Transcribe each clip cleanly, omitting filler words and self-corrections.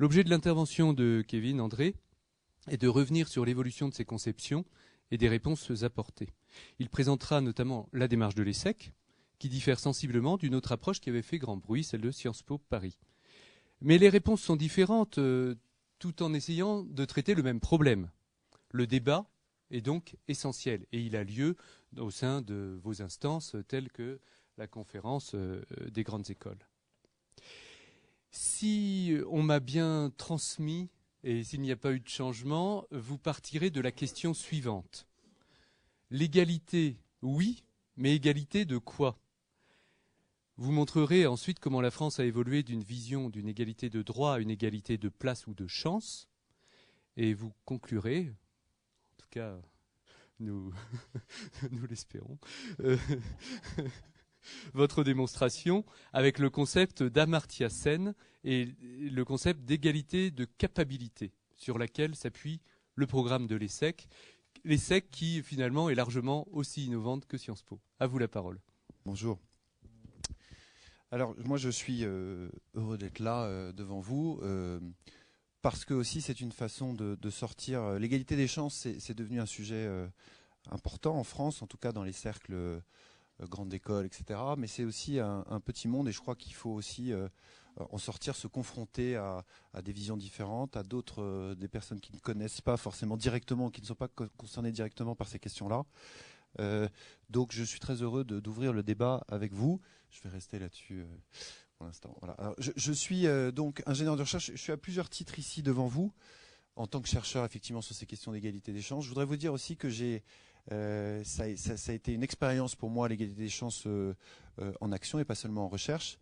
L'objet de l'intervention de Kevin André est de revenir sur l'évolution de ces conceptions et des réponses apportées. Il présentera notamment la démarche de l'ESSEC, qui diffère sensiblement d'une autre approche qui avait fait grand bruit, celle de Sciences Po Paris. Mais les réponses sont différentes tout en essayant de traiter le même problème. Le débat est donc essentiel et il a lieu au sein de vos instances telles que la conférence des grandes écoles. Si on m'a bien transmis et s'il n'y a pas eu de changement, vous partirez de la question suivante. L'égalité, oui, mais égalité de quoi ? Vous montrerez ensuite comment la France a évolué d'une vision d'une égalité de droit à une égalité de place ou de chance. Et vous conclurez, en tout cas, nous, nous l'espérons, votre démonstration avec le concept d'Amartya Sen et le concept d'égalité de capacité sur laquelle s'appuie le programme de l'ESSEC. L'ESSEC qui finalement est largement aussi innovante que Sciences Po. À vous la parole. Bonjour. Alors moi je suis heureux d'être là devant vous parce que aussi c'est une façon de sortir. L'égalité des chances c'est devenu un sujet important en France, en tout cas dans les cercles grandes écoles, etc. Mais c'est aussi un petit monde et je crois qu'il faut aussi en sortir, se confronter à des visions différentes, à d'autres, des personnes qui ne connaissent pas forcément directement, qui ne sont pas concernées directement par ces questions-là. Donc je suis très heureux d'ouvrir le débat avec vous. Je vais rester là-dessus pour l'instant. Voilà. Alors, je suis donc ingénieur de recherche. Je suis à plusieurs titres ici devant vous, en tant que chercheur effectivement sur ces questions d'égalité des chances. Je voudrais vous dire aussi que ça a été une expérience pour moi, l'égalité des chances en action et pas seulement en recherche.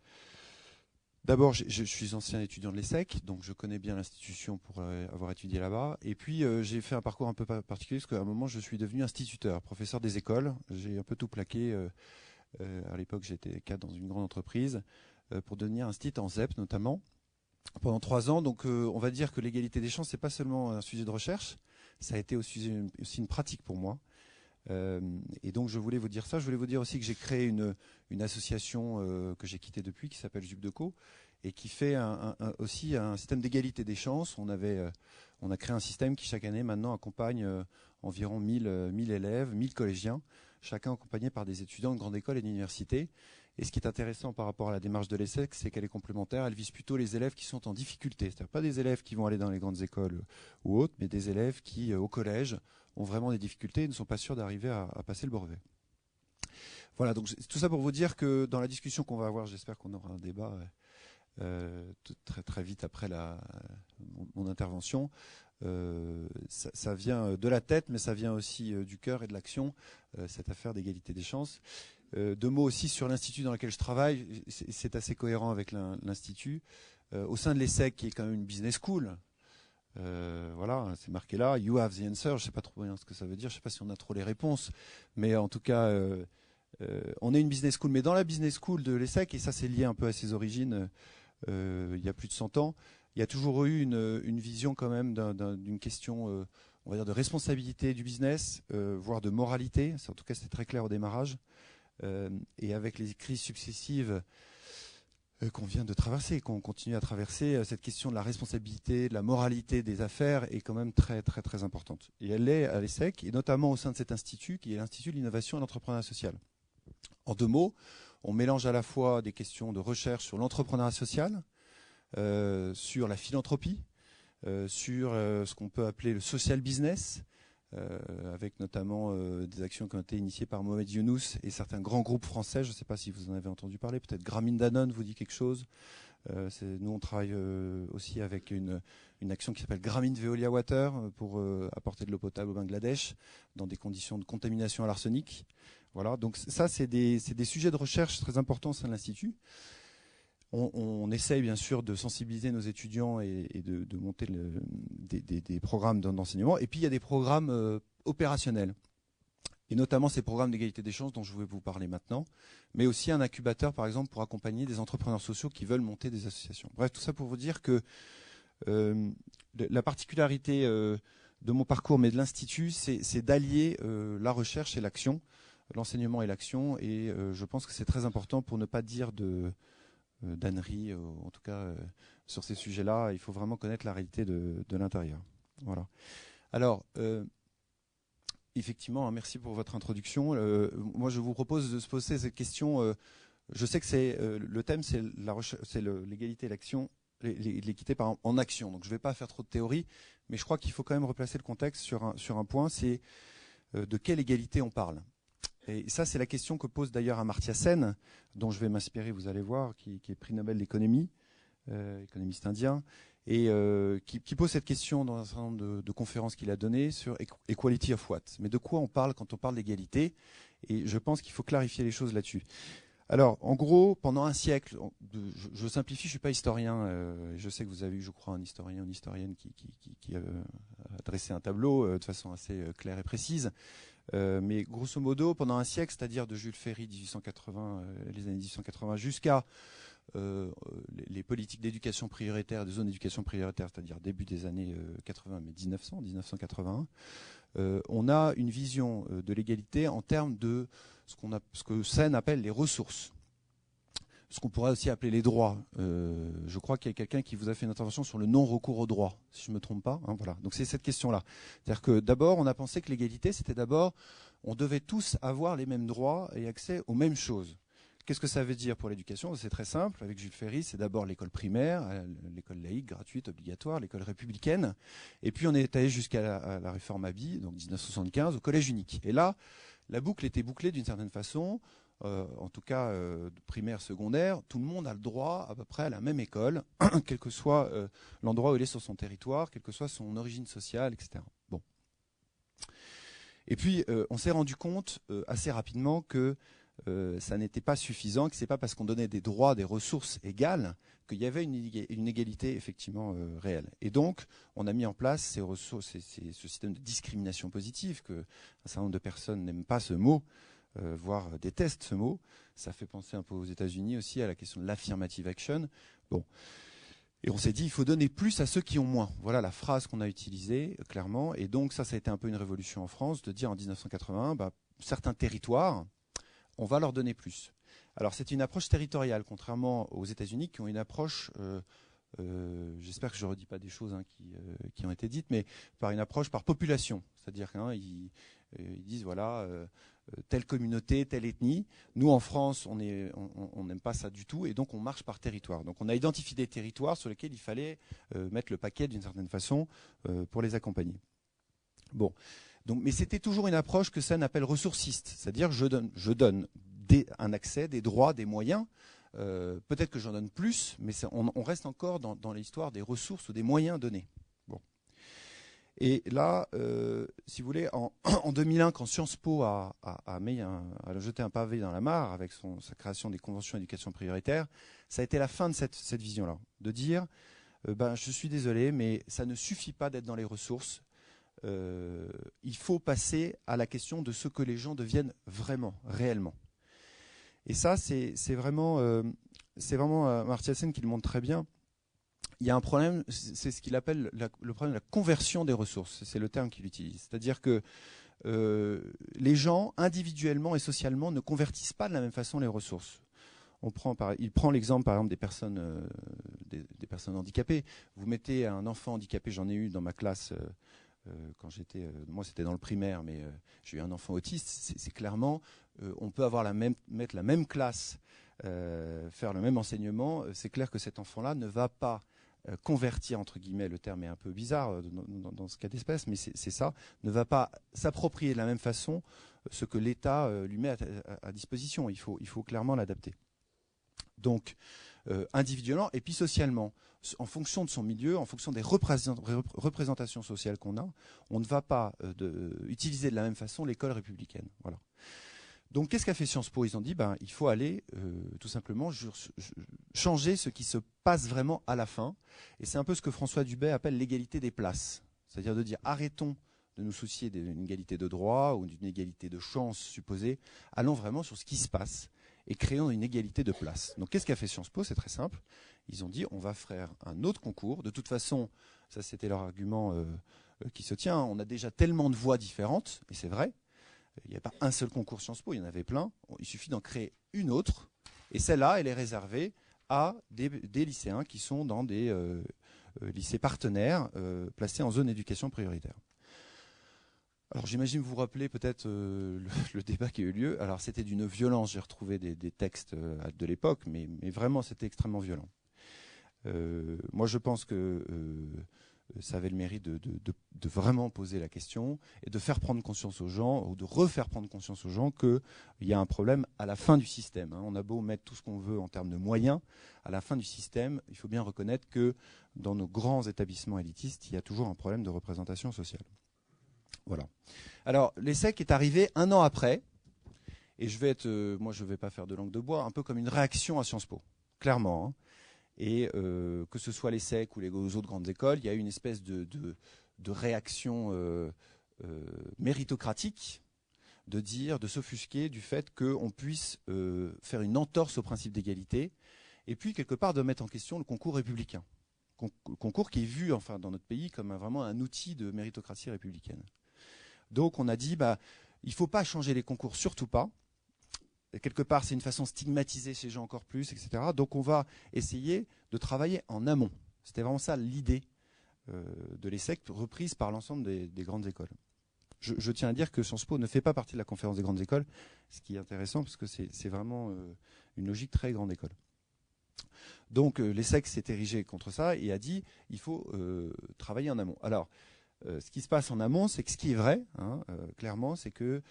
D'abord, je suis ancien étudiant de l'ESSEC, donc je connais bien l'institution pour avoir étudié là-bas. Et puis, j'ai fait un parcours un peu particulier, parce qu'à un moment, je suis devenu instituteur, professeur des écoles. J'ai un peu tout plaqué. À l'époque, j'étais cadre dans une grande entreprise, pour devenir instituteur en ZEP, notamment, pendant 3 ans. Donc, on va dire que l'égalité des chances, c'est pas seulement un sujet de recherche, ça a été aussi une pratique pour moi. Et donc je voulais vous dire ça. Je voulais vous dire aussi que j'ai créé une association que j'ai quittée depuis, qui s'appelle Jup-Deco, et qui fait aussi un système d'égalité des chances. On a créé un système qui chaque année maintenant accompagne environ 1000 élèves, 1000 collégiens, chacun accompagné par des étudiants de grande école et d'université. Et ce qui est intéressant par rapport à la démarche de l'ESSEC, c'est qu'elle est complémentaire. Elle vise plutôt les élèves qui sont en difficulté. C'est-à-dire pas des élèves qui vont aller dans les grandes écoles ou autres, mais des élèves qui, au collège, ont vraiment des difficultés et ne sont pas sûrs d'arriver à passer le brevet. Voilà, donc tout ça pour vous dire que dans la discussion qu'on va avoir, j'espère qu'on aura un débat très très vite après mon intervention. Ça vient de la tête, mais ça vient aussi du cœur et de l'action, cette affaire d'égalité des chances. 2 mots aussi sur l'institut dans lequel je travaille. C'est assez cohérent avec l'institut. Au sein de l'ESSEC, qui est quand même une business school, voilà, c'est marqué là, you have the answer. Je ne sais pas trop bien ce que ça veut dire, je ne sais pas si on a trop les réponses, mais en tout cas, on est une business school. Mais dans la business school de l'ESSEC, et ça c'est lié un peu à ses origines, il y a plus de 100 ans, il y a toujours eu une vision quand même d'une question, on va dire, de responsabilité du business, voire de moralité. En tout cas, c'était très clair au démarrage. Et avec les crises successives qu'on vient de traverser, qu'on continue à traverser, cette question de la responsabilité, de la moralité des affaires est quand même très très très importante. Et elle l'est à l'ESSEC, et notamment au sein de cet institut qui est l'Institut de l'innovation et de l'entrepreneuriat social. En 2 mots, on mélange à la fois des questions de recherche sur l'entrepreneuriat social, sur la philanthropie, sur ce qu'on peut appeler le social business, avec notamment des actions qui ont été initiées par Mohamed Younous et certains grands groupes français. Je ne sais pas si vous en avez entendu parler, peut-être Grameen Danone vous dit quelque chose. Nous, on travaille aussi avec une action qui s'appelle Grameen Veolia Water pour apporter de l'eau potable au Bangladesh dans des conditions de contamination à l'arsenic. Voilà, donc ça, c'est des sujets de recherche très importants au sein de l'Institut. On essaye bien sûr de sensibiliser nos étudiants et de monter des programmes d'enseignement. Et puis il y a des programmes opérationnels. Et notamment ces programmes d'égalité des chances dont je vais vous parler maintenant. Mais aussi un incubateur par exemple pour accompagner des entrepreneurs sociaux qui veulent monter des associations. Bref, tout ça pour vous dire que la particularité de mon parcours, mais de l'Institut, c'est d'allier la recherche et l'action, l'enseignement et l'action. Et je pense que c'est très important pour ne pas dire d'ânerie, en tout cas sur ces sujets-là. Il faut vraiment connaître la réalité de l'intérieur. Voilà. Alors, effectivement, merci pour votre introduction. Moi, je vous propose de se poser cette question. Je sais que le thème, c'est l'égalité et l'action, l'équité en action. Donc, je ne vais pas faire trop de théorie, mais je crois qu'il faut quand même replacer le contexte sur un point. C'est de quelle égalité on parle. Et ça, c'est la question que pose d'ailleurs Amartya Sen, dont je vais m'inspirer, vous allez voir, qui est prix Nobel d'économie, économiste indien, et qui pose cette question dans un certain nombre de conférences qu'il a données sur equality of what. Mais de quoi on parle quand on parle d'égalité? Et je pense qu'il faut clarifier les choses là-dessus. Alors, en gros, pendant un siècle, je simplifie, je ne suis pas historien, je sais que vous avez eu, je crois, un historien ou une historienne qui a dressé un tableau de façon assez claire et précise. Mais grosso modo, pendant un siècle, c'est-à-dire de Jules Ferry, 1880, les années 1880, jusqu'à les politiques d'éducation prioritaire, des zones d'éducation prioritaire, c'est-à-dire début des années 80, mais 1981, on a une vision de l'égalité en termes de ce que Sen appelle les ressources. Ce qu'on pourrait aussi appeler les droits. Je crois qu'il y a quelqu'un qui vous a fait une intervention sur le non-recours aux droits, si je ne me trompe pas. Hein, voilà. Donc c'est cette question-là. C'est-à-dire que d'abord, on a pensé que l'égalité, c'était d'abord, on devait tous avoir les mêmes droits et accès aux mêmes choses. Qu'est-ce que ça veut dire pour l'éducation? C'est très simple. Avec Jules Ferry, c'est d'abord l'école primaire, l'école laïque, gratuite, obligatoire, l'école républicaine. Et puis on est allé jusqu'à la réforme Abi, donc 1975, au collège unique. Et là, la boucle était bouclée d'une certaine façon. En tout cas primaire, secondaire, tout le monde a le droit à peu près à la même école, quel que soit l'endroit où il est sur son territoire, quelle que soit son origine sociale, etc. Bon. Et puis on s'est rendu compte assez rapidement que ça n'était pas suffisant, que c'est pas parce qu'on donnait des droits, des ressources égales qu'il y avait une égalité effectivement réelle. Et donc on a mis en place ces ressources, ce système de discrimination positive que un certain nombre de personnes n'aiment pas ce mot. Voire détestent ce mot. Ça fait penser un peu aux États-Unis aussi à la question de l'affirmative action. Bon. Et on s'est dit, il faut donner plus à ceux qui ont moins. Voilà la phrase qu'on a utilisée, clairement. Et donc ça a été un peu une révolution en France, de dire en 1981, certains territoires, on va leur donner plus. Alors c'est une approche territoriale, contrairement aux États-Unis qui ont une approche, j'espère que je ne redis pas des choses qui ont été dites, mais par une approche par population. C'est-à-dire qu'ils disent, voilà... telle communauté, telle ethnie. Nous, en France, on n'aime pas ça du tout, et donc on marche par territoire. Donc on a identifié des territoires sur lesquels il fallait mettre le paquet d'une certaine façon pour les accompagner. Bon, donc, mais c'était toujours une approche que Sen appelle ressourciste, c'est-à-dire je donne un accès, des droits, des moyens. Peut-être que j'en donne plus, mais on reste encore dans l'histoire des ressources ou des moyens donnés. Et là, si vous voulez, en 2001, quand Sciences Po a jeté un pavé dans la mare avec sa création des conventions d'éducation prioritaire, ça a été la fin de cette vision-là, de dire, je suis désolé, mais ça ne suffit pas d'être dans les ressources. Il faut passer à la question de ce que les gens deviennent vraiment, réellement. Et ça, c'est vraiment Amartya Sen qui le montre très bien. Il y a un problème, c'est ce qu'il appelle le problème de la conversion des ressources. C'est le terme qu'il utilise. C'est-à-dire que les gens, individuellement et socialement, ne convertissent pas de la même façon les ressources. Il prend l'exemple, par exemple, des personnes handicapées. Vous mettez un enfant handicapé, j'en ai eu dans ma classe quand j'étais... moi, c'était dans le primaire, mais j'ai eu un enfant autiste. C'est clairement... on peut mettre la même classe, faire le même enseignement. C'est clair que cet enfant-là ne va pas convertir, entre guillemets, le terme est un peu bizarre dans ce cas d'espèce, mais c'est ça, ne va pas s'approprier de la même façon ce que l'État lui met à disposition. Il faut clairement l'adapter. Donc, individuellement et puis socialement, en fonction de son milieu, en fonction des représentations sociales qu'on a, on ne va pas utiliser de la même façon l'école républicaine. Voilà. Donc, qu'est-ce qu'a fait Sciences Po? Ils ont dit, il faut aller tout simplement changer ce qui se passe vraiment à la fin. Et c'est un peu ce que François Dubay appelle l'égalité des places. C'est-à-dire de dire, arrêtons de nous soucier d'une égalité de droit ou d'une égalité de chance supposée. Allons vraiment sur ce qui se passe et créons une égalité de place. Donc, qu'est-ce qu'a fait Sciences Po? C'est très simple. Ils ont dit, on va faire un autre concours. De toute façon, ça c'était leur argument qui se tient. On a déjà tellement de voies différentes, et c'est vrai. Il n'y a pas un seul concours Sciences Po, il y en avait plein. Il suffit d'en créer une autre. Et celle-là, elle est réservée à des lycéens qui sont dans des lycées partenaires placés en zone d'éducation prioritaire. Alors j'imagine vous vous rappelez peut-être le débat qui a eu lieu. Alors c'était d'une violence, j'ai retrouvé des textes de l'époque, mais vraiment c'était extrêmement violent. Moi je pense que ça avait le mérite de vraiment poser la question et de faire prendre conscience aux gens, ou de refaire prendre conscience aux gens qu'il y a un problème à la fin du système. On a beau mettre tout ce qu'on veut en termes de moyens, à la fin du système, il faut bien reconnaître que dans nos grands établissements élitistes, il y a toujours un problème de représentation sociale. Voilà. Alors, l'ESSEC est arrivé 1 an après, et je vais être, moi je ne vais pas faire de langue de bois, un peu comme une réaction à Sciences Po, clairement. Et que ce soit l'ESSEC ou les autres grandes écoles, il y a eu une espèce de réaction méritocratique, de s'offusquer du fait qu'on puisse faire une entorse au principe d'égalité, et puis quelque part de mettre en question le concours républicain. Concours qui est vu enfin dans notre pays comme vraiment un outil de méritocratie républicaine. Donc on a dit, il ne faut pas changer les concours, surtout pas. Et quelque part, c'est une façon de stigmatiser ces gens encore plus, etc. Donc on va essayer de travailler en amont. C'était vraiment ça l'idée de l'ESSEC, reprise par l'ensemble des grandes écoles. Je tiens à dire que Sciences Po ne fait pas partie de la conférence des grandes écoles, ce qui est intéressant parce que c'est vraiment une logique très grande école. Donc l'ESSEC s'est érigé contre ça et a dit il faut travailler en amont. Alors, ce qui se passe en amont, c'est que ce qui est vrai, clairement, c'est que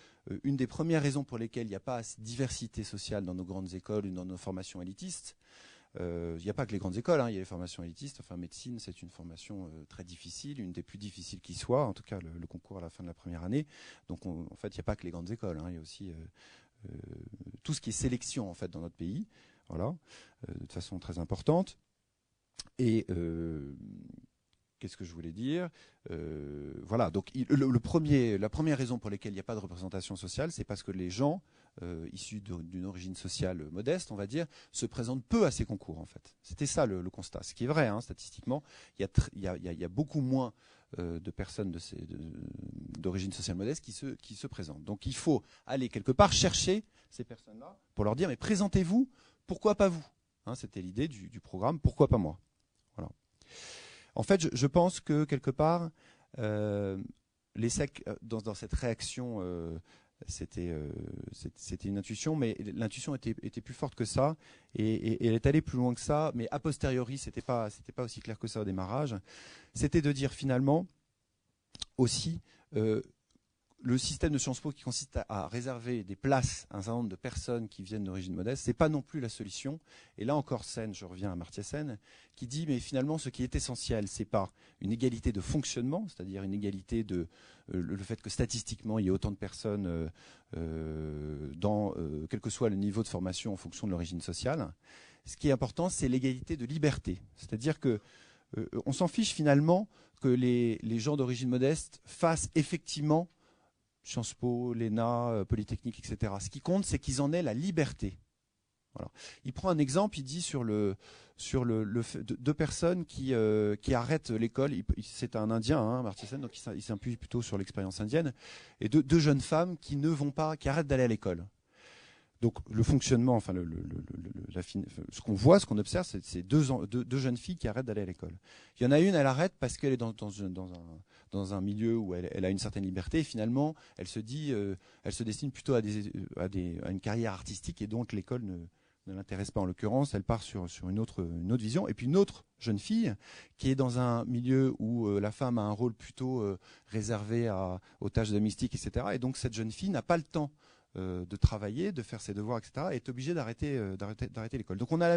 une des premières raisons pour lesquelles il n'y a pas assez de diversité sociale dans nos grandes écoles ou dans nos formations élitistes, il n'y a pas que les grandes écoles, il y a les formations élitistes. Enfin, médecine, c'est une formation très difficile, une des plus difficiles qui soit, en tout cas le concours à la fin de la première année. Donc, en fait, il n'y a pas que les grandes écoles, il y a aussi tout ce qui est sélection en fait dans notre pays, voilà, de façon très importante. Et qu'est-ce que je voulais dire voilà, donc la première raison pour laquelle il n'y a pas de représentation sociale, c'est parce que les gens issus d'une origine sociale modeste, on va dire, se présentent peu à ces concours, en fait. C'était ça le constat. Ce qui est vrai, statistiquement, il y a beaucoup moins de personnes d'origine sociale modeste qui se présentent. Donc il faut aller quelque part chercher ces personnes-là pour leur dire, mais présentez-vous, pourquoi pas vous C'était l'idée du programme, pourquoi pas moi. Voilà. En fait, je pense que quelque part, l'ESSEC, dans cette réaction, c'était une intuition, mais l'intuition était plus forte que ça, et elle est allée plus loin que ça, mais a posteriori, c'était pas aussi clair que ça au démarrage. C'était de dire finalement aussi le système de Sciences Po qui consiste à réserver des places à un certain nombre de personnes qui viennent d'origine modeste, c'est pas non plus la solution. Et là encore, je reviens à Amartya Sen, qui dit mais finalement ce qui est essentiel, c'est pas une égalité de fonctionnement, c'est-à-dire une égalité de le fait que statistiquement il y ait autant de personnes quel que soit le niveau de formation en fonction de l'origine sociale. Ce qui est important, c'est l'égalité de liberté, c'est-à-dire que on s'en fiche finalement que les gens d'origine modeste fassent effectivement Sciences Po, l'ENA, Polytechnique, etc. Ce qui compte, c'est qu'ils en aient la liberté. Voilà. Il prend un exemple, il dit sur le deux personnes qui arrêtent l'école. C'est un Indien, Amartya Sen, donc il s'appuie plutôt sur l'expérience indienne, et deux jeunes femmes qui ne vont pas, qui arrêtent d'aller à l'école. Donc le fonctionnement, enfin ce qu'on voit, ce qu'on observe, c'est deux jeunes filles qui arrêtent d'aller à l'école. Il y en a une, elle arrête parce qu'elle est dans un milieu où elle a une certaine liberté, et finalement, elle se destine plutôt à une carrière artistique, et donc l'école ne l'intéresse pas en l'occurrence. Elle part sur une autre vision. Et puis une autre jeune fille qui est dans un milieu où la femme a un rôle plutôt réservé aux tâches domestiques, etc. Et donc cette jeune fille n'a pas le temps de travailler, de faire ses devoirs, etc., et est obligée d'arrêter l'école. Donc on a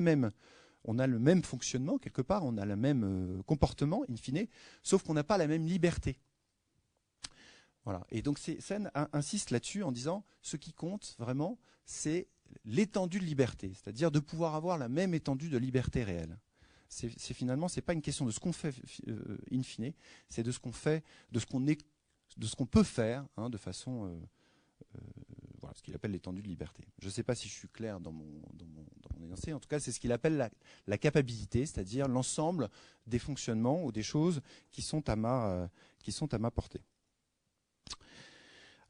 le même fonctionnement quelque part, on a le même comportement in fine, sauf qu'on n'a pas la même liberté. Voilà. Et donc Sen insiste là-dessus en disant ce qui compte vraiment, c'est l'étendue de liberté, c'est-à-dire de pouvoir avoir la même étendue de liberté réelle. Finalement, c'est pas une question de ce qu'on fait in fine, c'est de ce qu'on fait, de ce qu'on peut faire de façon voilà, ce qu'il appelle l'étendue de liberté. Je ne sais pas si je suis clair dans mon énoncé. En tout cas, c'est ce qu'il appelle la capacité, c'est-à-dire l'ensemble des fonctionnements ou des choses qui sont à ma portée.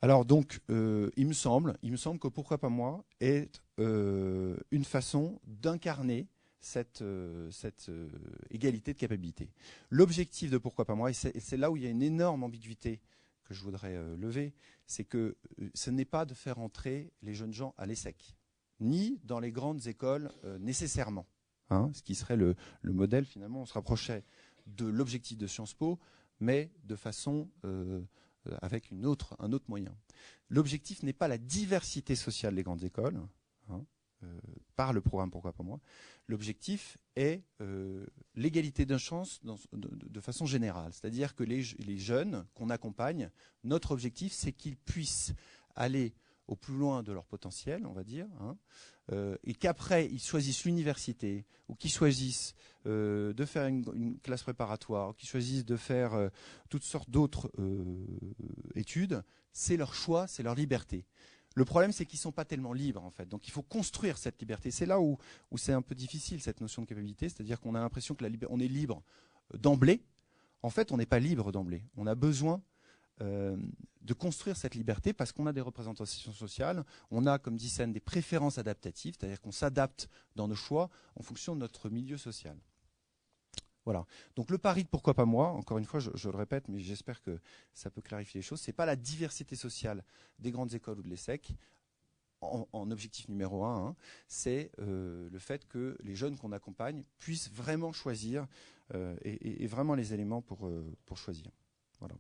Alors donc, il me semble que pourquoi pas moi est une façon d'incarner cette égalité de capacité. L'objectif de Pourquoi pas moi, et c'est là où il y a une énorme ambiguïté que je voudrais lever, c'est que ce n'est pas de faire entrer les jeunes gens à l'ESSEC, ni dans les grandes écoles nécessairement. Hein, ce qui serait le modèle, finalement, on se rapprochait de l'objectif de Sciences Po, mais de façon avec un autre moyen. L'objectif n'est pas la diversité sociale des grandes écoles, hein, par le programme Pourquoi pas moi. L'objectif est l'égalité de chance de façon générale. C'est-à-dire que les jeunes qu'on accompagne, notre objectif, c'est qu'ils puissent aller au plus loin de leur potentiel, on va dire, hein, et qu'après, ils choisissent l'université, ou qu'ils choisissent de faire une classe préparatoire, ou qu'ils choisissent de faire toutes sortes d'autres études. C'est leur choix, c'est leur liberté. Le problème, c'est qu'ils ne sont pas tellement libres, en fait. Donc, il faut construire cette liberté. C'est là où c'est un peu difficile, cette notion de capacité. C'est-à-dire qu'on a l'impression qu'on est libre d'emblée. En fait, on n'est pas libre d'emblée. On a besoin de construire cette liberté parce qu'on a des représentations sociales. On a, comme dit Sen, des préférences adaptatives, c'est-à-dire qu'on s'adapte dans nos choix en fonction de notre milieu social. Voilà. Donc le pari de Pourquoi pas moi, encore une fois, je le répète, mais j'espère que ça peut clarifier les choses, c'est pas la diversité sociale des grandes écoles ou de l'ESSEC en objectif numéro 1, hein, c'est le fait que les jeunes qu'on accompagne puissent vraiment choisir et vraiment les éléments pour choisir. Voilà.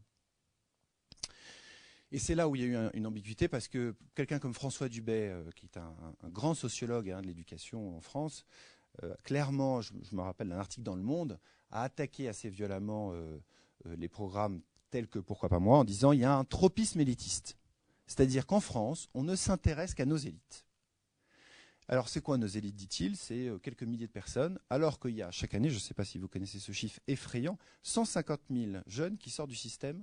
Et c'est là où il y a eu une ambiguïté, parce que quelqu'un comme François Dubet, qui est un grand sociologue de l'éducation en France, clairement, je me rappelle d'un article dans Le Monde, a attaqué assez violemment les programmes tels que Pourquoi pas moi, en disant il y a un tropisme élitiste. C'est-à-dire qu'en France, on ne s'intéresse qu'à nos élites. Alors c'est quoi nos élites, dit-il? C'est quelques milliers de personnes, alors qu'il y a chaque année, je ne sais pas si vous connaissez ce chiffre effrayant, 150 000 jeunes qui sortent du système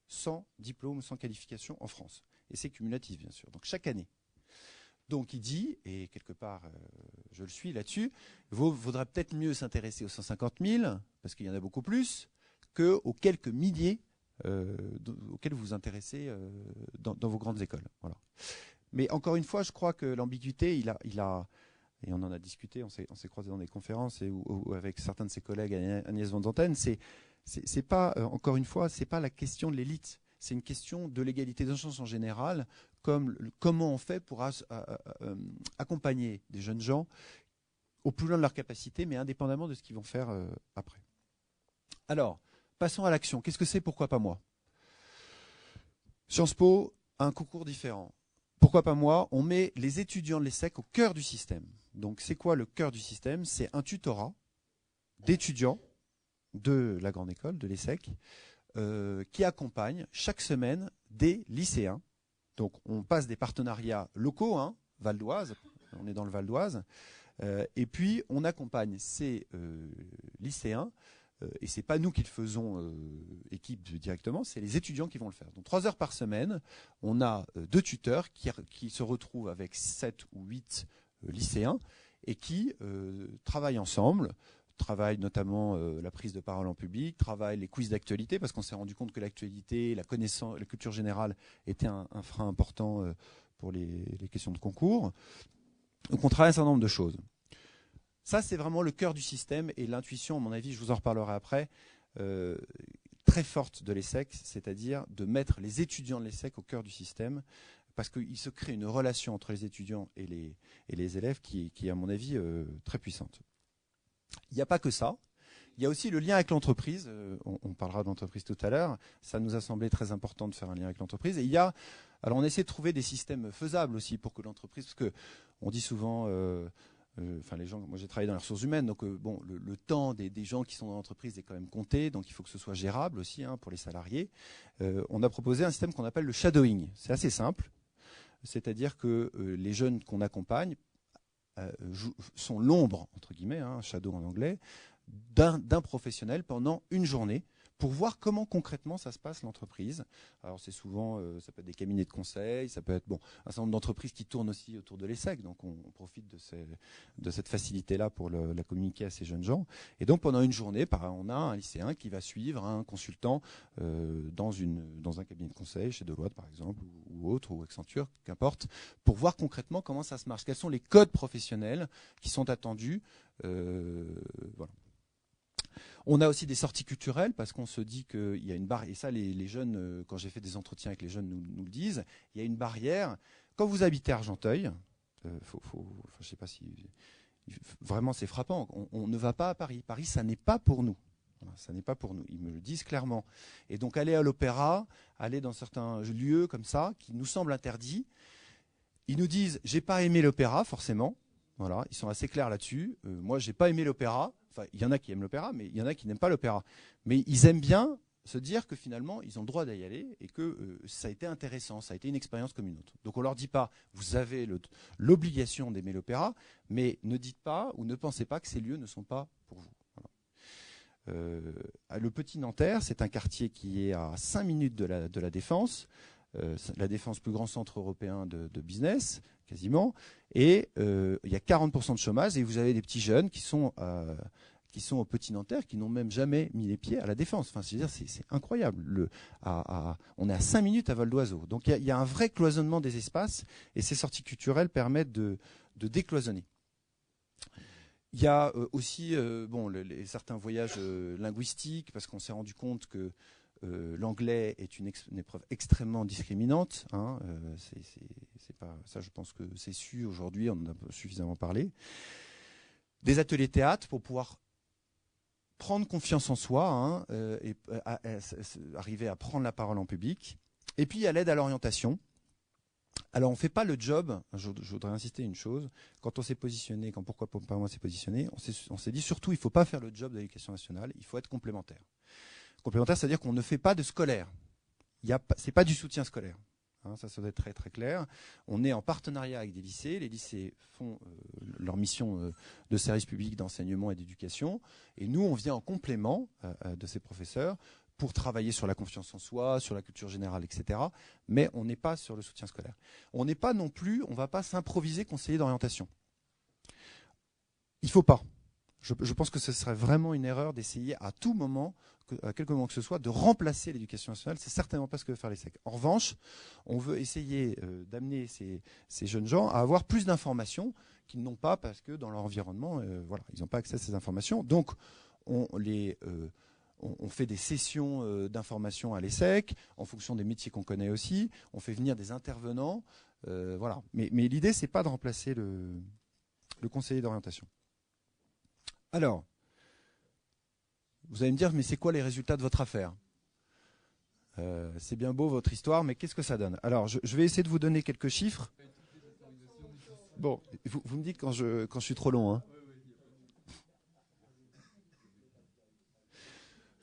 sans diplôme, sans qualification en France. Et c'est cumulatif, bien sûr. Donc chaque année. Donc il dit, et quelque part je le suis là-dessus, il vaudrait peut-être mieux s'intéresser aux 150 000, parce qu'il y en a beaucoup plus, qu'aux quelques milliers auxquels vous vous intéressez dans vos grandes écoles. Voilà. Mais encore une fois, je crois que l'ambiguïté, il a et on en a discuté, on s'est croisé dans des conférences ou avec certains de ses collègues, Agnès Van Zanten, c'est pas, encore une fois, c'est pas la question de l'élite, c'est une question de l'égalité de chance en général, comme comment on fait pour accompagner des jeunes gens au plus loin de leur capacité, mais indépendamment de ce qu'ils vont faire après. Alors, passons à l'action. Qu'est-ce que c'est Pourquoi pas moi? Sciences Po a un concours différent. Pourquoi pas moi? On met les étudiants de l'ESSEC au cœur du système. Donc, c'est quoi le cœur du système? C'est un tutorat d'étudiants de la grande école, de l'ESSEC, qui accompagnent chaque semaine des lycéens. Donc, on passe des partenariats locaux, hein, Val d'Oise, on est dans le Val d'Oise, et puis on accompagne ces lycéens, et c'est pas nous qui le faisons équipe directement, c'est les étudiants qui vont le faire. Donc 3 heures par semaine, on a 2 tuteurs qui se retrouvent avec 7 ou 8 lycéens et qui travaillent ensemble, travaillent notamment la prise de parole en public, travaillent les quiz d'actualité, parce qu'on s'est rendu compte que l'actualité, la connaissance, la culture générale était un frein important pour les questions de concours. Donc on travaille un certain nombre de choses. Ça, c'est vraiment le cœur du système et l'intuition, à mon avis, je vous en reparlerai après, très forte de l'ESSEC, c'est-à-dire de mettre les étudiants de l'ESSEC au cœur du système, parce qu'il se crée une relation entre les étudiants et les élèves qui est, à mon avis, très puissante. Il n'y a pas que ça. Il y a aussi le lien avec l'entreprise. On parlera d'entreprise tout à l'heure. Ça nous a semblé très important de faire un lien avec l'entreprise. Et alors on essaie de trouver des systèmes faisables aussi pour que l'entreprise, parce que on dit souvent, les gens, moi j'ai travaillé dans les ressources humaines, donc bon, le temps des gens qui sont dans l'entreprise est quand même compté, donc il faut que ce soit gérable aussi pour les salariés. On a proposé un système qu'on appelle le shadowing. C'est assez simple, c'est-à-dire que les jeunes qu'on accompagne sont l'ombre, entre guillemets, shadow en anglais, d'un professionnel pendant une journée pour voir comment concrètement ça se passe l'entreprise. Alors c'est souvent, ça peut être des cabinets de conseil, ça peut être un certain nombre d'entreprises qui tournent aussi autour de l'ESSEC, donc on profite de cette facilité-là pour la communiquer à ces jeunes gens. Et donc pendant une journée, on a un lycéen qui va suivre un consultant dans un cabinet de conseil, chez Deloitte par exemple, ou autre, ou Accenture, qu'importe, pour voir concrètement comment ça se marche, quels sont les codes professionnels qui sont attendus. Voilà. On a aussi des sorties culturelles parce qu'on se dit qu'il y a une barrière, et ça les jeunes, quand j'ai fait des entretiens avec les jeunes nous le disent, il y a une barrière. Quand vous habitez Argenteuil, je sais pas si vraiment c'est frappant, on ne va pas à Paris. Paris, ça n'est pas pour nous. Voilà, ça n'est pas pour nous. Ils me le disent clairement. Et donc aller à l'opéra, aller dans certains lieux comme ça, qui nous semblent interdits, ils nous disent j'ai pas aimé l'opéra forcément. Voilà, ils sont assez clairs là-dessus. Moi, j'ai pas aimé l'opéra. Enfin, il y en a qui aiment l'opéra, mais il y en a qui n'aiment pas l'opéra. Mais ils aiment bien se dire que finalement, ils ont le droit d'y aller et que ça a été intéressant, ça a été une expérience comme une autre. Donc on leur dit pas, vous avez l'obligation d'aimer l'opéra, mais ne dites pas ou ne pensez pas que ces lieux ne sont pas pour vous. Voilà. Le Petit Nanterre, c'est un quartier qui est à 5 minutes de la Défense. La Défense, plus grand centre européen de business, quasiment, et il y a 40% de chômage, et vous avez des petits jeunes qui sont au Petit Nanterre, qui n'ont même jamais mis les pieds à la Défense. Enfin, c'est incroyable. On est à 5 minutes à vol d'oiseau. Donc il y a un vrai cloisonnement des espaces, et ces sorties culturelles permettent de décloisonner. Il y a aussi certains voyages linguistiques, parce qu'on s'est rendu compte que l'anglais est une épreuve extrêmement discriminante. Hein, c'est pas ça, je pense que c'est su aujourd'hui, on en a suffisamment parlé. Des ateliers théâtre pour pouvoir prendre confiance en soi, hein, et arriver à prendre la parole en public. Et puis il y a l'aide à l'orientation. Alors on ne fait pas le job, je voudrais insister une chose, quand on s'est positionné, quand Pourquoi pas moi s'est positionné, on s'est dit surtout il ne faut pas faire le job de l'éducation nationale, il faut être complémentaire. Complémentaire, c'est-à-dire qu'on ne fait pas de scolaire. C'est pas du soutien scolaire. Hein, ça doit être très très clair. On est en partenariat avec des lycées. Les lycées font leur mission de service public d'enseignement et d'éducation. Et nous, on vient en complément de ces professeurs pour travailler sur la confiance en soi, sur la culture générale, etc. Mais on n'est pas sur le soutien scolaire. On n'est pas non plus, on ne va pas s'improviser conseiller d'orientation. Il ne faut pas. Je pense que ce serait vraiment une erreur d'essayer à tout moment, à quelque moment que ce soit, de remplacer l'éducation nationale. C'est certainement pas ce que veut faire l'ESSEC. En revanche, on veut essayer d'amener ces jeunes gens à avoir plus d'informations qu'ils n'ont pas parce que dans leur environnement, ils n'ont pas accès à ces informations. Donc, on fait des sessions d'information à l'ESSEC en fonction des métiers qu'on connaît aussi. On fait venir des intervenants. Voilà. Mais l'idée, c'est pas de remplacer le conseiller d'orientation. Alors, vous allez me dire, mais c'est quoi les résultats de votre affaire ? C'est bien beau votre histoire, mais qu'est-ce que ça donne ? Alors, je vais essayer de vous donner quelques chiffres. Bon, vous me dites quand je suis trop long. Hein.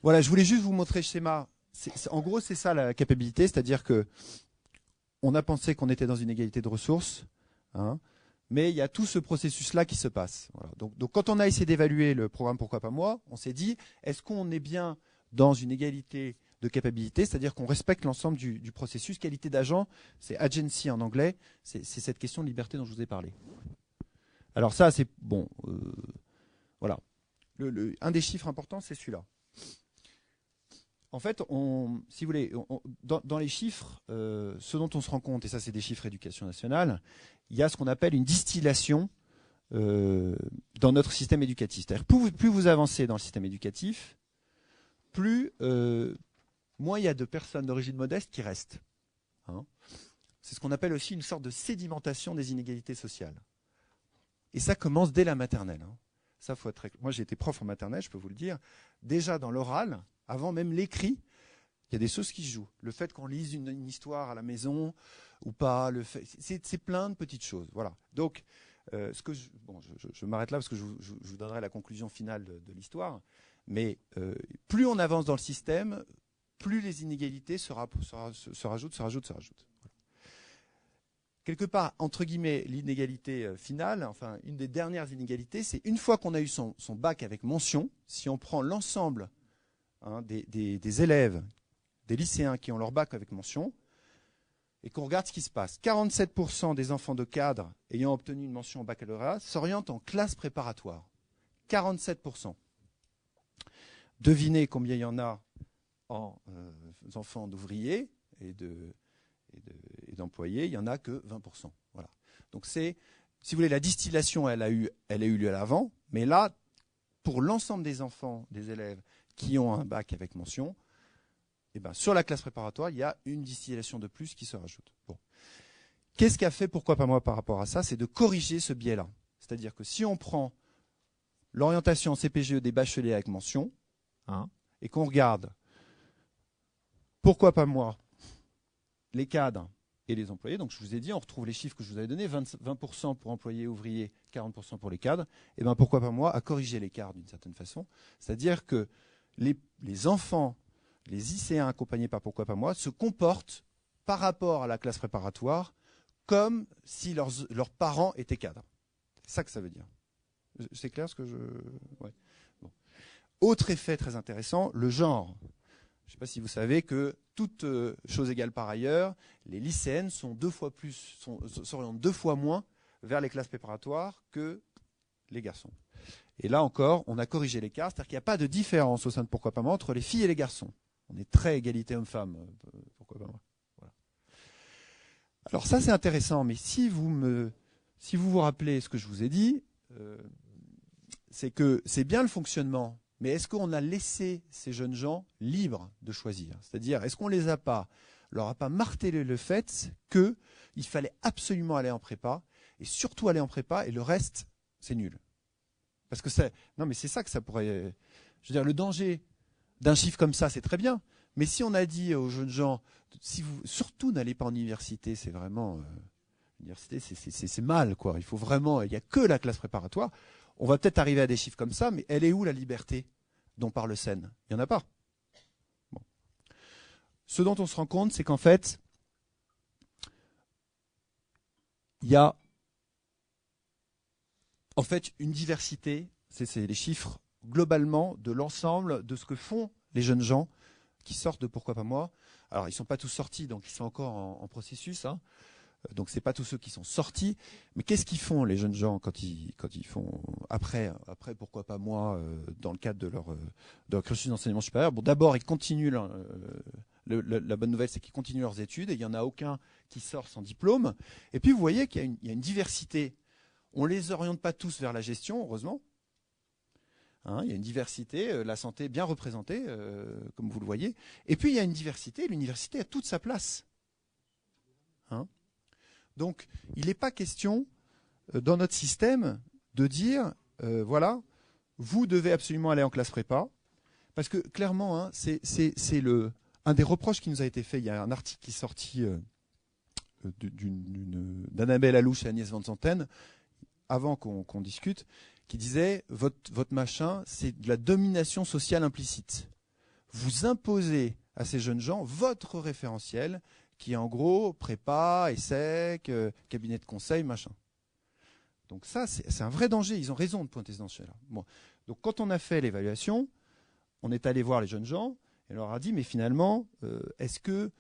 Voilà, je voulais juste vous montrer le schéma. En gros, c'est ça la capacité, c'est-à-dire que on a pensé qu'on était dans une égalité de ressources, hein, mais il y a tout ce processus-là qui se passe. Voilà. Donc, quand on a essayé d'évaluer le programme Pourquoi pas moi, on s'est dit, est-ce qu'on est bien dans une égalité de capacité, c'est-à-dire qu'on respecte l'ensemble du processus. Qualité d'agent, c'est agency en anglais, c'est cette question de liberté dont je vous ai parlé. Alors ça, c'est bon. Voilà. Un des chiffres importants, c'est celui-là. En fait, si vous voulez, dans les chiffres, ce dont on se rend compte, et ça c'est des chiffres éducation nationale, il y a ce qu'on appelle une distillation dans notre système éducatif. C'est-à-dire plus vous avancez dans le système éducatif, moins il y a de personnes d'origine modeste qui restent. Hein. C'est ce qu'on appelle aussi une sorte de sédimentation des inégalités sociales. Et ça commence dès la maternelle. Hein. Ça, faut être... Moi, j'ai été prof en maternelle, je peux vous le dire. Déjà dans l'oral, avant même l'écrit, il y a des choses qui se jouent. Le fait qu'on lise une histoire à la maison ou pas, c'est plein de petites choses. Voilà. Donc, je m'arrête là parce que je vous donnerai la conclusion finale de l'histoire. Mais plus on avance dans le système, plus les inégalités se rajoutent. Voilà. quelque part, entre guillemets, l'inégalité finale, enfin, une des dernières inégalités, c'est une fois qu'on a eu son bac avec mention, si on prend l'ensemble des élèves, des lycéens qui ont leur bac avec mention, et qu'on regarde ce qui se passe. 47% des enfants de cadre ayant obtenu une mention au baccalauréat s'orientent en classe préparatoire. 47%. Devinez combien il y en a en enfants d'ouvriers et d'employés, il n'y en a que 20%. Voilà. Donc c'est, si vous voulez, la distillation, elle a eu lieu à l'avant, mais là, pour l'ensemble des enfants, des élèves qui ont un bac avec mention, eh ben, sur la classe préparatoire, il y a une distillation de plus qui se rajoute. Bon. Qu'est-ce qu'a fait Pourquoi pas moi par rapport à ça? C'est de corriger ce biais-là. C'est-à-dire que si on prend l'orientation en CPGE des bacheliers avec mention, et qu'on regarde, pourquoi pas moi, les cadres et les employés, donc je vous ai dit, on retrouve les chiffres que je vous avais donnés, 20% pour employés ouvriers, 40% pour les cadres, et bien pourquoi pas moi à corriger l'écart d'une certaine façon, c'est-à-dire que les enfants, les lycéens accompagnés par pourquoi pas moi, se comportent par rapport à la classe préparatoire comme si leurs parents étaient cadres. C'est ça que ça veut dire. C'est clair ce que je... Ouais. Bon. Autre effet très intéressant, le genre. Je ne sais pas si vous savez que, toute chose égale par ailleurs, les lycéennes s'orientent 2 fois moins vers les classes préparatoires que les garçons. Et là encore, on a corrigé l'écart, c'est-à-dire qu'il n'y a pas de différence au sein de Pourquoi pas moi entre les filles et les garçons. On est très égalité homme-femme, pourquoi pas moi. Voilà. Alors ça c'est intéressant, mais si vous vous rappelez ce que je vous ai dit, c'est que c'est bien le fonctionnement. Mais est-ce qu'on a laissé ces jeunes gens libres de choisir? C'est-à-dire, est-ce qu'on leur a pas martelé le fait qu'il fallait absolument aller en prépa, et surtout aller en prépa, et le reste, c'est nul? Parce que non, mais c'est ça que ça pourrait... Je veux dire, le danger d'un chiffre comme ça, c'est très bien. Mais si on a dit aux jeunes gens, surtout n'allez pas en université, c'est vraiment... l'université, c'est mal, quoi. Il faut vraiment... Il n'y a que la classe préparatoire. On va peut-être arriver à des chiffres comme ça, mais elle est où la liberté dont parle Sen? Il n'y en a pas. Bon. Ce dont on se rend compte, c'est qu'en fait, il y a une diversité, c'est les chiffres globalement de l'ensemble de ce que font les jeunes gens qui sortent de Pourquoi pas moi. Alors, ils ne sont pas tous sortis, donc ils sont encore en processus, hein. Donc c'est pas tous ceux qui sont sortis, mais qu'est-ce qu'ils font les jeunes gens quand ils font après pourquoi pas moi dans le cadre de leur cursus d'enseignement supérieur? Bon, d'abord ils continuent la bonne nouvelle, c'est qu'ils continuent leurs études et il y en a aucun qui sort sans diplôme. Et puis vous voyez qu'il y a une diversité. On les oriente pas tous vers la gestion, heureusement. Hein, il y a une diversité, la santé bien représentée, comme vous le voyez. Et puis il y a une diversité, l'université a toute sa place. Hein? Donc, il n'est pas question, dans notre système, de dire, voilà, vous devez absolument aller en classe prépa, parce que clairement, hein, c'est un des reproches qui nous a été fait. Il y a un article qui est sorti d'Annabelle Alouche et Agnès Van Santen, avant qu'on discute, qui disait, votre machin, c'est de la domination sociale implicite. Vous imposez à ces jeunes gens votre référentiel, qui est en gros prépa, ESSEC, cabinet de conseil, machin. Donc ça, c'est un vrai danger. Ils ont raison de pointer ce danger-là. Bon. Donc quand on a fait l'évaluation, on est allé voir les jeunes gens et on leur a dit, mais finalement, est-ce que...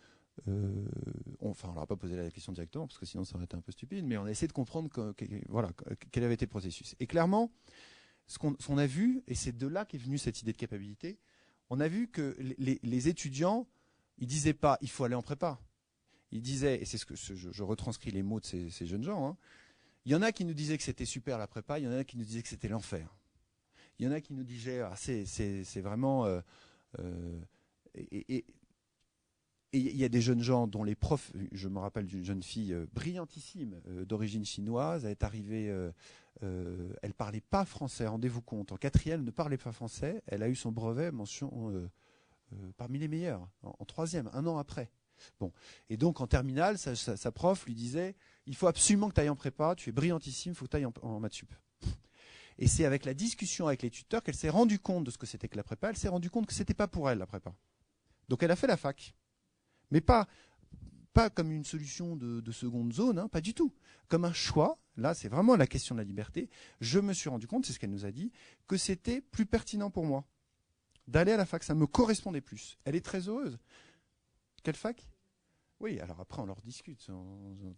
enfin, on leur a pas posé la question directement, parce que sinon ça aurait été un peu stupide, mais on a essayé de comprendre quel avait été le processus. Et clairement, ce qu'on a vu, et c'est de là qu'est venue cette idée de capacité, on a vu que les étudiants, ils disaient pas, il faut aller en prépa. Il disait, et c'est ce que je retranscris les mots de ces jeunes gens, hein, il y en a qui nous disaient que c'était super la prépa, il y en a qui nous disaient que c'était l'enfer. Il y en a qui nous disaient, c'est vraiment... et il y a des jeunes gens dont les profs, je me rappelle d'une jeune fille brillantissime, d'origine chinoise, elle est arrivée, elle parlait pas français, rendez-vous compte, en 4e, elle ne parlait pas français, elle a eu son brevet, mention parmi les meilleurs, en 3e, un an après. Bon. Et donc en terminale, sa prof lui disait, il faut absolument que tu ailles en prépa, tu es brillantissime, il faut que tu ailles en maths sup. Et c'est avec la discussion avec les tuteurs qu'elle s'est rendue compte de ce que c'était que la prépa, elle s'est rendue compte que c'était pas pour elle la prépa. Donc elle a fait la fac. Mais pas pas comme une solution de seconde zone, hein, pas du tout. Comme un choix, là c'est vraiment la question de la liberté, je me suis rendu compte, c'est ce qu'elle nous a dit, que c'était plus pertinent pour moi d'aller à la fac, ça me correspondait plus. Elle est très heureuse. Quelle fac ? Oui, alors après on leur discute.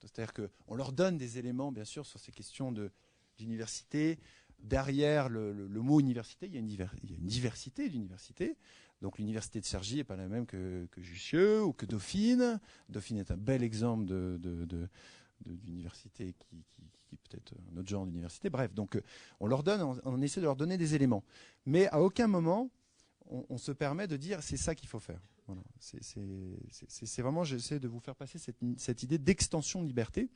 C'est-à-dire qu'on leur donne des éléments, bien sûr, sur ces questions d'université. Derrière le mot université, il y a une diversité d'universités. Donc l'université de Cergy n'est pas la même que Jussieu ou que Dauphine. Dauphine est un bel exemple d'université qui est peut-être un autre genre d'université. Bref, donc on leur donne, on essaie de leur donner des éléments. Mais à aucun moment, on se permet de dire c'est ça qu'il faut faire. Voilà. C'est vraiment, j'essaie de vous faire passer cette idée d'extension de liberté.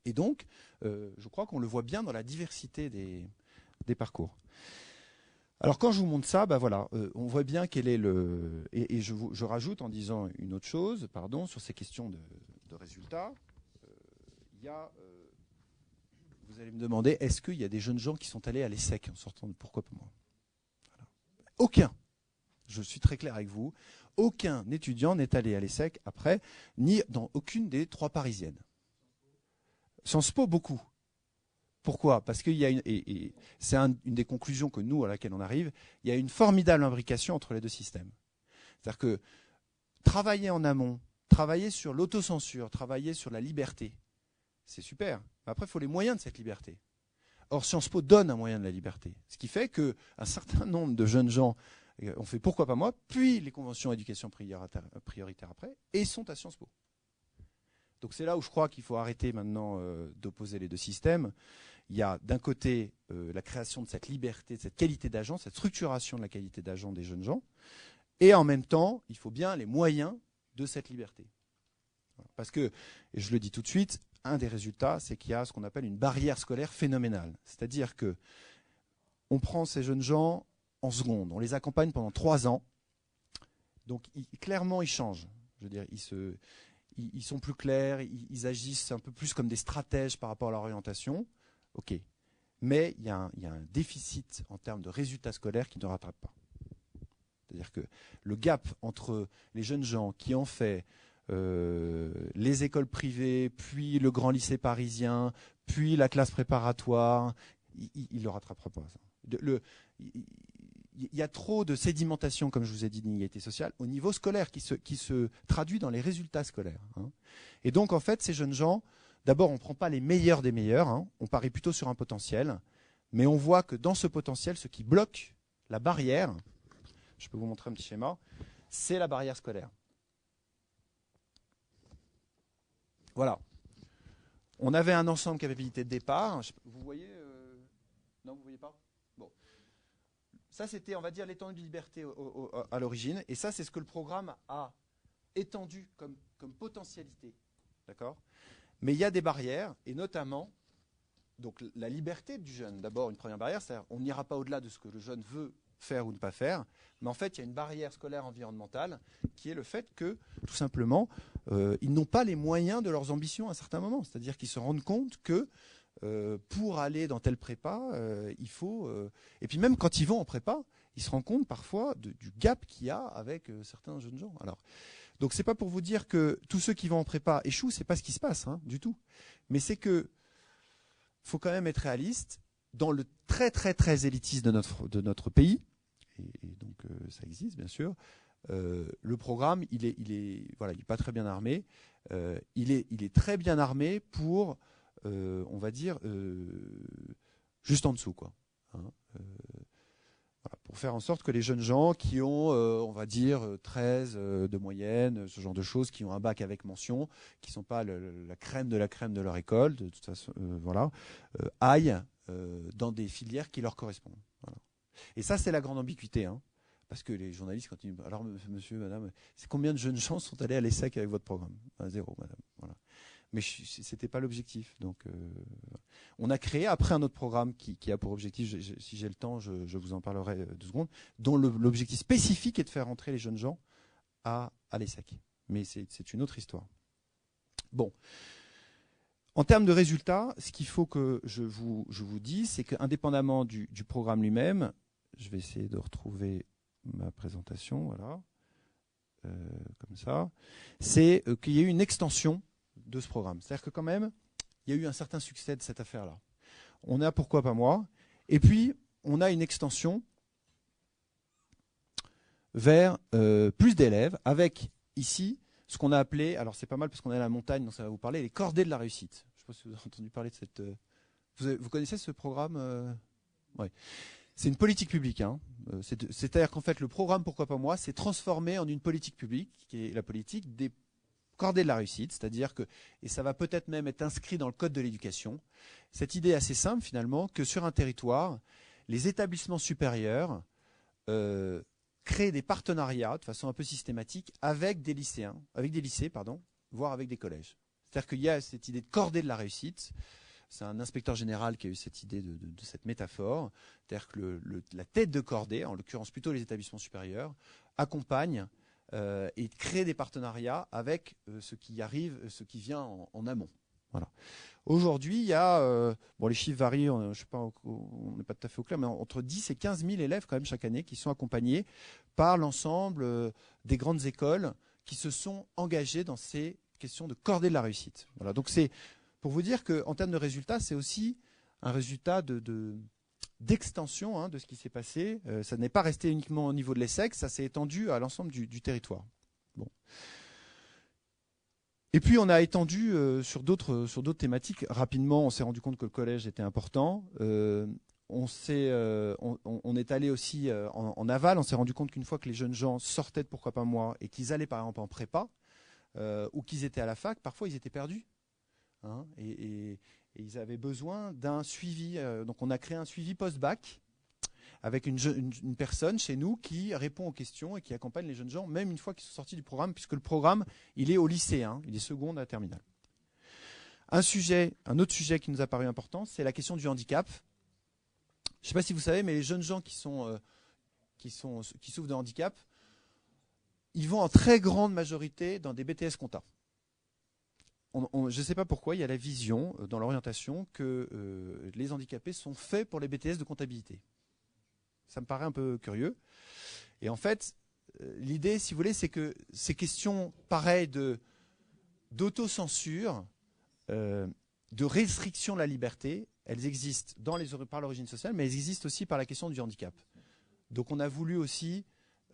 Et donc, je crois qu'on le voit bien dans la diversité des parcours. Alors quand je vous montre ça, bah voilà, on voit bien quel est le... Et je rajoute en disant une autre chose, pardon, sur ces questions de résultats. Vous allez me demander, est-ce qu'il y a des jeunes gens qui sont allés à l'ESSEC en sortant de Pourquoi pas moi ? Voilà. Aucun. Je suis très clair avec vous. Aucun étudiant n'est allé à l'ESSEC après, ni dans aucune des 3 parisiennes. Sciences Po, beaucoup. Pourquoi ? Parce qu'il y a et c'est une des conclusions que nous, à laquelle on arrive, il y a une formidable imbrication entre les deux systèmes. C'est-à-dire que travailler en amont, travailler sur l'autocensure, travailler sur la liberté, c'est super. Mais après, il faut les moyens de cette liberté. Or, Sciences Po donne un moyen de la liberté. Ce qui fait qu'un certain nombre de jeunes gens ont fait Pourquoi pas moi, puis les conventions éducation prioritaire après, et sont à Sciences Po. Donc c'est là où je crois qu'il faut arrêter maintenant d'opposer les deux systèmes. Il y a d'un côté la création de cette liberté, de cette qualité d'agent, cette structuration de la qualité d'agent des jeunes gens, et en même temps, il faut bien les moyens de cette liberté. Parce que, et je le dis tout de suite, un des résultats, c'est qu'il y a ce qu'on appelle une barrière scolaire phénoménale. C'est-à-dire que on prend ces jeunes gens en seconde, on les accompagne pendant 3 ans, donc clairement ils changent. Je veux dire, ils sont plus clairs, ils agissent un peu plus comme des stratèges par rapport à leur orientation. Ok. Mais il y a un déficit en termes de résultats scolaires qui ne rattrape pas. C'est-à-dire que le gap entre les jeunes gens qui ont fait les écoles privées, puis le grand lycée parisien, puis la classe préparatoire, il ne le rattrapera pas. Il y a trop de sédimentation, comme je vous ai dit, d'inégalité sociale au niveau scolaire qui se traduit dans les résultats scolaires. Hein. Et donc, en fait, ces jeunes gens, d'abord, on ne prend pas les meilleurs des meilleurs, hein, on parie plutôt sur un potentiel, mais on voit que dans ce potentiel, ce qui bloque la barrière, je peux vous montrer un petit schéma, c'est la barrière scolaire. Voilà. On avait un ensemble capacité de départ. Vous voyez Non, vous ne voyez pas ? Bon. Ça, c'était, on va dire, l'étendue de liberté à l'origine. Et ça, c'est ce que le programme a étendu comme potentialité. D'accord ? Mais il y a des barrières, et notamment donc, la liberté du jeune. D'abord, une première barrière, c'est-à-dire on n'ira pas au-delà de ce que le jeune veut faire ou ne pas faire. Mais en fait, il y a une barrière scolaire environnementale qui est le fait que, tout simplement, ils n'ont pas les moyens de leurs ambitions à un certain moment. C'est-à-dire qu'ils se rendent compte que pour aller dans telle prépa, il faut... Et puis même quand ils vont en prépa, ils se rendent compte parfois du gap qu'il y a avec certains jeunes gens. Alors, donc c'est pas pour vous dire que tous ceux qui vont en prépa échouent, c'est pas ce qui se passe, hein, du tout. Mais c'est que faut quand même être réaliste. Dans le très très très élitisme de notre pays, et donc ça existe bien sûr, le programme il est pas très bien armé. Il est très bien armé pour on va dire juste en dessous, quoi. Hein, voilà, pour faire en sorte que les jeunes gens qui ont, on va dire, 13 de moyenne, ce genre de choses, qui ont un bac avec mention, qui ne sont pas la crème de leur école, de toute façon, voilà, aillent dans des filières qui leur correspondent. Voilà. Et ça, c'est la grande ambiguïté, hein, parce que les journalistes, quand ils disent, alors monsieur, madame, c'est combien de jeunes gens sont allés à l'ESSEC avec votre programme ? 0, madame. Voilà. Mais ce n'était pas l'objectif. Donc, on a créé après un autre programme qui a pour objectif, si j'ai le temps, je vous en parlerai 2 secondes, dont l'objectif spécifique est de faire entrer les jeunes gens à l'ESSEC. Mais c'est une autre histoire. Bon. En termes de résultats, ce qu'il faut que je vous dise, c'est qu'indépendamment du programme lui-même, je vais essayer de retrouver ma présentation, voilà. comme ça, c'est qu'il y a eu une extension de ce programme. C'est-à-dire que quand même, il y a eu un certain succès de cette affaire-là. On a Pourquoi pas moi, et puis on a une extension vers plus d'élèves, avec ici ce qu'on a appelé, alors c'est pas mal parce qu'on est à la montagne, donc ça va vous parler, les cordées de la réussite. Je ne sais pas si vous avez entendu parler de cette... Vous connaissez ce programme ouais. C'est une politique publique. Hein. C'est-à-dire qu'en fait, le programme Pourquoi pas moi s'est transformé en une politique publique, qui est la politique des cordées de la réussite, c'est-à-dire que, et ça va peut-être même être inscrit dans le code de l'éducation, cette idée assez simple finalement, que sur un territoire, les établissements supérieurs créent des partenariats de façon un peu systématique avec des lycéens, voire avec des collèges. C'est-à-dire qu'il y a cette idée de cordée de la réussite. C'est un inspecteur général qui a eu cette idée de cette métaphore. C'est-à-dire que la tête de cordée, en l'occurrence plutôt les établissements supérieurs, accompagne et crée des partenariats avec ce qui arrive, ce qui vient en amont. Voilà. Aujourd'hui, il y a, les chiffres varient, on n'est pas tout à fait au clair, mais entre 10 et 15 000 élèves quand même chaque année qui sont accompagnés par l'ensemble des grandes écoles qui se sont engagées dans ces questions de cordée de la réussite. Voilà. Donc c'est pour vous dire qu'en termes de résultats, c'est aussi un résultat d'extension de ce qui s'est passé. Ça n'est pas resté uniquement au niveau de l'ESSEC, ça s'est étendu à l'ensemble du territoire. Bon. Et puis on a étendu sur d'autres thématiques. Rapidement, on s'est rendu compte que le collège était important. On est allé aussi en aval. On s'est rendu compte qu'une fois que les jeunes gens sortaient de Pourquoi pas moi et qu'ils allaient par exemple en prépa ou qu'ils étaient à la fac, parfois ils étaient perdus. Hein, et ils avaient besoin d'un suivi. Donc on a créé un suivi post-bac avec une personne chez nous qui répond aux questions et qui accompagne les jeunes gens, même une fois qu'ils sont sortis du programme, puisque le programme, il est au lycée, il est seconde à terminale. Un autre sujet qui nous a paru important, c'est la question du handicap. Je ne sais pas si vous savez, mais les jeunes gens qui souffrent de handicap, ils vont en très grande majorité dans des BTS compta. Je ne sais pas pourquoi, il y a la vision dans l'orientation que les handicapés sont faits pour les BTS de comptabilité. Ça me paraît un peu curieux. Et en fait, l'idée, si vous voulez, c'est que ces questions pareilles d'autocensure, de restriction de la liberté, elles existent par l'origine sociale, mais elles existent aussi par la question du handicap. Donc on a voulu aussi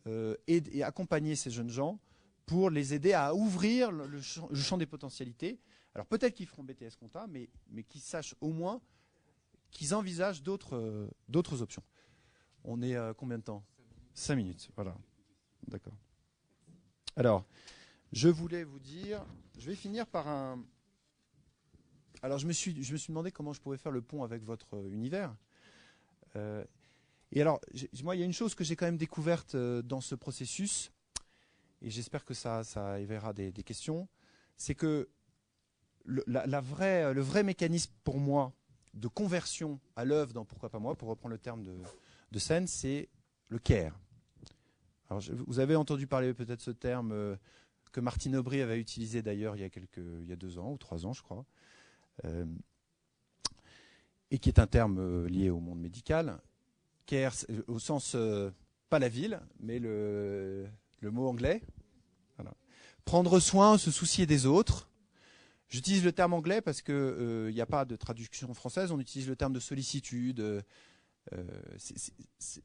et accompagner ces jeunes gens pour les aider à ouvrir le champ des potentialités. Alors peut-être qu'ils feront BTS compta, mais qu'ils sachent au moins qu'ils envisagent d'autres options. On est à combien de temps ? 5 minutes, voilà. D'accord. Alors, je voulais vous dire, je vais finir par un... Alors je me suis demandé comment je pouvais faire le pont avec votre univers. Et alors, moi, il y a une chose que j'ai quand même découverte dans ce processus, et j'espère que ça éveillera des questions, c'est que le vrai mécanisme pour moi de conversion à l'œuvre dans Pourquoi pas moi, pour reprendre le terme de Sen, c'est le care. Alors, vous avez entendu parler peut-être ce terme que Martine Aubry avait utilisé d'ailleurs il y a 2 ans ou 3 ans, je crois, et qui est un terme lié au monde médical. Care au sens, pas la ville, mais le mot anglais. Voilà. Prendre soin, se soucier des autres. J'utilise le terme anglais parce qu'il n'y a pas de traduction française. On utilise le terme de sollicitude.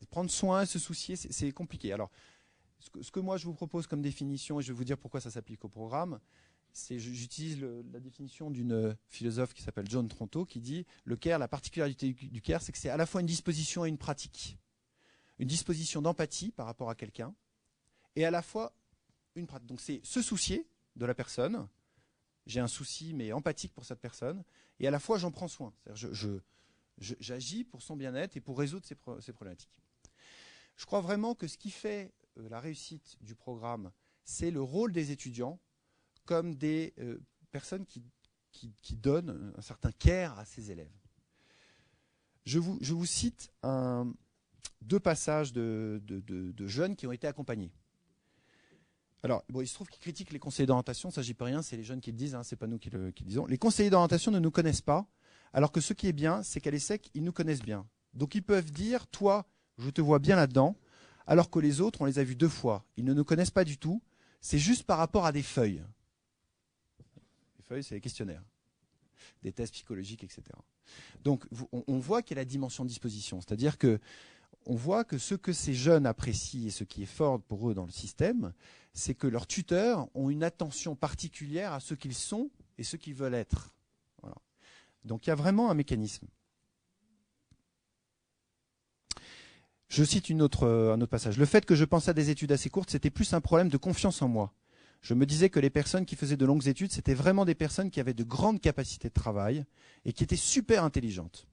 Prendre soin, se soucier, c'est compliqué. Alors, ce que moi je vous propose comme définition, et je vais vous dire pourquoi ça s'applique au programme, c'est j'utilise la définition d'une philosophe qui s'appelle John Tronto, qui dit le care, la particularité du care, c'est que c'est à la fois une disposition et une pratique. Une disposition d'empathie par rapport à quelqu'un, et à la fois une pratique. Donc c'est se soucier de la personne, j'ai un souci mais empathique pour cette personne, et à la fois j'en prends soin. C'est-à-dire j'agis pour son bien-être et pour résoudre ses problématiques. Je crois vraiment que ce qui fait la réussite du programme, c'est le rôle des étudiants comme des personnes qui donnent un certain care à ses élèves. Je vous cite 2 passages de jeunes qui ont été accompagnés. Alors, bon, il se trouve qu'ils critiquent les conseillers d'orientation, ça j'y peux rien, c'est les jeunes qui le disent, c'est pas nous qui le disons. Les conseillers d'orientation ne nous connaissent pas, alors que ce qui est bien, c'est qu'à l'ESSEC, ils nous connaissent bien. Donc ils peuvent dire, toi, je te vois bien là-dedans, alors que les autres, on les a vus 2 fois. Ils ne nous connaissent pas du tout, c'est juste par rapport à des feuilles. Les feuilles, c'est les questionnaires, des tests psychologiques, etc. Donc, on voit qu'il y a la dimension de disposition. C'est-à-dire que on voit que ce que ces jeunes apprécient et ce qui est fort pour eux dans le système, c'est que leurs tuteurs ont une attention particulière à ce qu'ils sont et ce qu'ils veulent être. Voilà. Donc, il y a vraiment un mécanisme. Je cite un autre passage. Le fait que je pensais à des études assez courtes, c'était plus un problème de confiance en moi. Je me disais que les personnes qui faisaient de longues études, c'était vraiment des personnes qui avaient de grandes capacités de travail et qui étaient super intelligentes.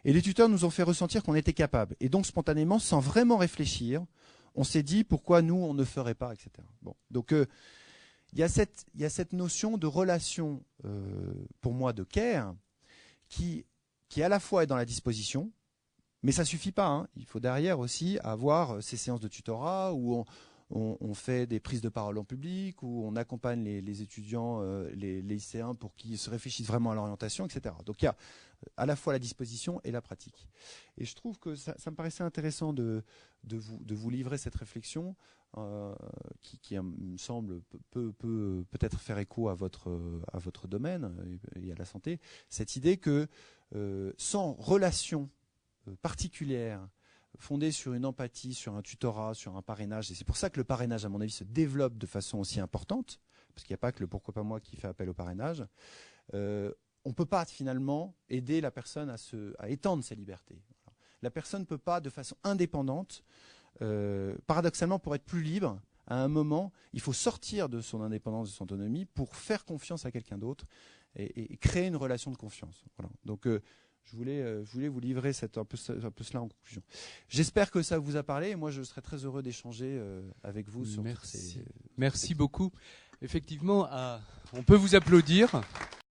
Et les tuteurs nous ont fait ressentir qu'on était capable. Et donc, spontanément, sans vraiment réfléchir, on s'est dit pourquoi nous, on ne ferait pas, etc. Bon. Donc, il y a cette notion de relation, pour moi, de care, qui à la fois est dans la disposition, mais ça suffit pas. Hein. Il faut derrière aussi avoir ces séances de tutorat où on fait des prises de parole en public, où on accompagne les étudiants, les lycéens pour qu'ils se réfléchissent vraiment à l'orientation, etc. Donc il y a à la fois la disposition et la pratique. Et je trouve que ça me paraissait intéressant de vous livrer cette réflexion qui me semble peut-être faire écho à votre domaine et à la santé. Cette idée que sans relation particulière, fondée sur une empathie, sur un tutorat, sur un parrainage. Et c'est pour ça que le parrainage, à mon avis, se développe de façon aussi importante, parce qu'il n'y a pas que le pourquoi pas moi qui fait appel au parrainage. On ne peut pas finalement aider la personne à étendre ses libertés. La personne ne peut pas, de façon indépendante, paradoxalement, pour être plus libre, à un moment, il faut sortir de son indépendance, de son autonomie, pour faire confiance à quelqu'un d'autre et créer une relation de confiance. Voilà. Donc, je voulais vous livrer un peu cela en conclusion. J'espère que ça vous a parlé et moi je serais très heureux d'échanger avec vous sur Merci beaucoup. Effectivement, on peut vous applaudir.